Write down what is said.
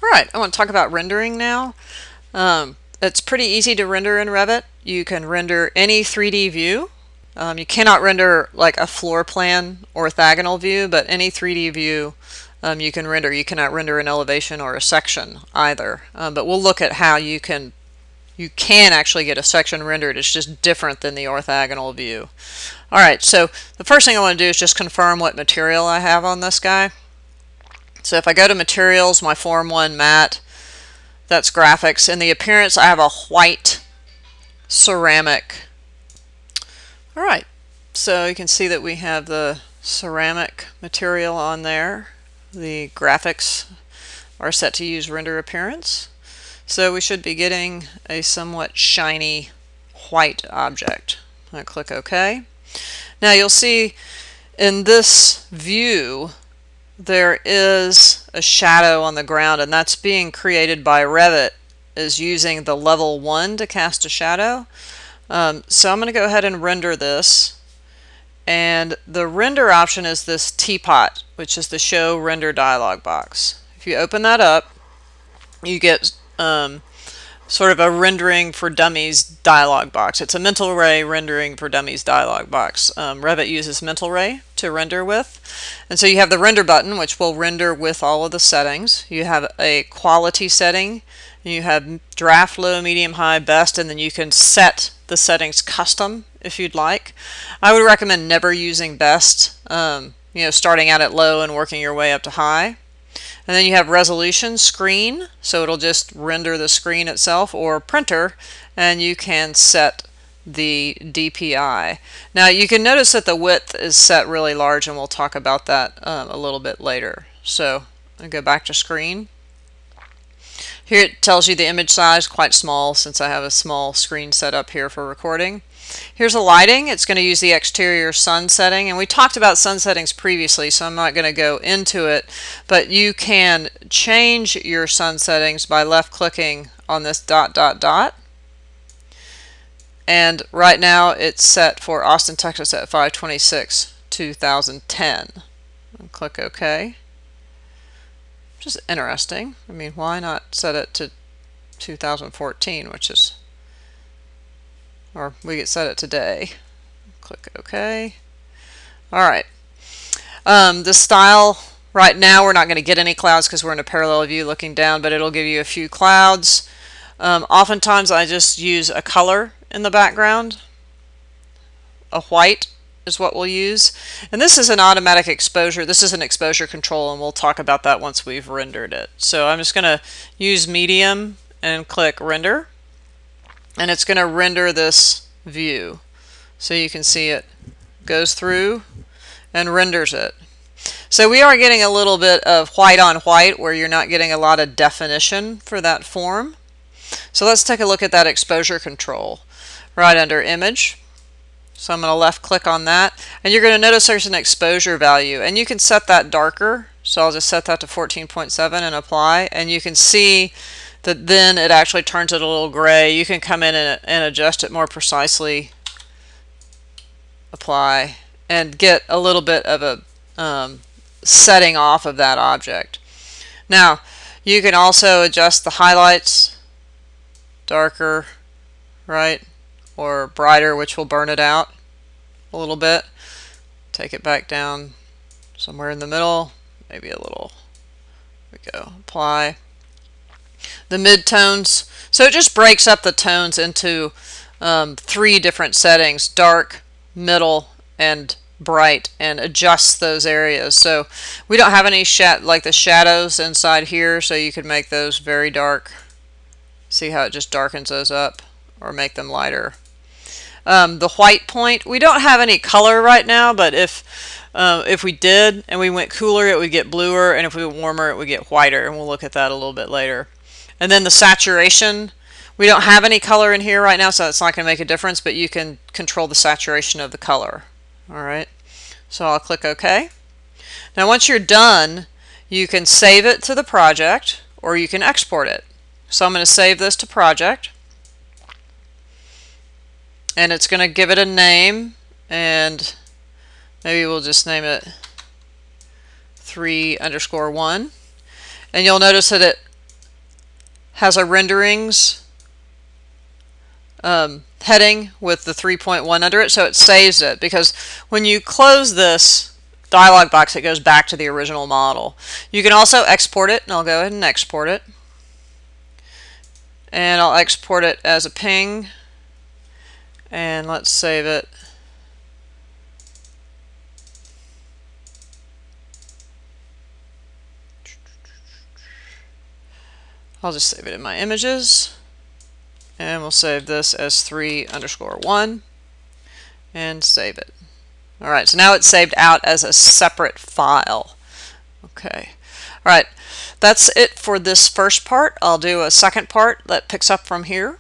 Alright, I want to talk about rendering now. It's pretty easy to render in Revit. You can render any 3D view. You cannot render like a floor plan orthogonal view, but any 3D view you can render. You cannot render an elevation or a section either. But we'll look at how you can actually get a section rendered. It's just different than the orthogonal view. Alright, so the first thing I want to do is just confirm what material I have on this guy. So if I go to materials, my Form 1 matte, that's graphics. In the appearance, I have a white ceramic. Alright, so you can see that we have the ceramic material on there. The graphics are set to use render appearance. So we should be getting a somewhat shiny white object. I click OK. Now you'll see in this view there is a shadow on the ground, and that's being created by Revit, is using the level 1 to cast a shadow. So I'm going to go ahead and render this, and the render option is this teapot, which is the show render dialog box. If you open that up, you get sort of a rendering for dummies dialog box. It's a mental ray rendering for dummies dialog box. Revit uses mental ray to render with. And so you have the render button, which will render with all of the settings. You have a quality setting. You have draft, low, medium, high, best, and then you can set the settings custom if you'd like. I would recommend never using best, starting out at low and working your way up to high. And then you have resolution, screen, so it'll just render the screen itself, or printer, and you can set the DPI. Now you can notice that the width is set really large, and we'll talk about that a little bit later. So I go back to screen. Here it tells you the image size, quite small since I have a small screen set up here for recording. Here's a lighting. It's going to use the exterior sun setting, and we talked about sun settings previously, so I'm not going to go into it, but you can change your sun settings by left clicking on this dot dot dot, and right now it's set for Austin, Texas at 5/26/2010. And click OK. Which is interesting. I mean, why not set it to 2014, which is, or we get set it today. Click OK. Alright. The style, right now we're not going to get any clouds because we're in a parallel view looking down, but it'll give you a few clouds. Oftentimes I just use a color in the background. A white is what we'll use. And this is an automatic exposure. This is an exposure control, and we'll talk about that once we've rendered it. So I'm just going to use medium and click render. And it's going to render this view. So you can see it goes through and renders it. So we are getting a little bit of white on white where you're not getting a lot of definition for that form. So let's take a look at that exposure control right under image. So I'm going to left click on that, and you're going to notice there's an exposure value, and you can set that darker. So I'll just set that to 14.7 and apply, and you can see that then it actually turns it a little gray. You can come in and adjust it more precisely, apply, and get a little bit of a setting off of that object. Now you can also adjust the highlights, darker, right, or brighter, which will burn it out a little bit. Take it back down somewhere in the middle, maybe a little. There we go. Apply. The midtones. So it just breaks up the tones into 3 different settings: dark, middle, and bright, and adjusts those areas. So we don't have any like the shadows inside here, so you could make those very dark. See how it just darkens those up, or make them lighter. The white point, we don't have any color right now, but if we did and we went cooler, it would get bluer, and if we went warmer, it would get whiter, and we'll look at that a little bit later. And then the saturation, we don't have any color in here right now, so it's not going to make a difference, but you can control the saturation of the color. Alright, so I'll click OK. Now once you're done, you can save it to the project, or you can export it. So I'm going to save this to project, and it's going to give it a name, and maybe we'll just name it 3_1, and you'll notice that it has a renderings heading with the 3.1 under it, so it saves it, because when you close this dialog box, it goes back to the original model. You can also export it, and I'll go ahead and export it. And I'll export it as a ping, and let's save it. I'll just save it in my images, and we'll save this as 3_1 and save it. Alright, so now it's saved out as a separate file. Okay. Alright, that's it for this first part. I'll do a second part that picks up from here.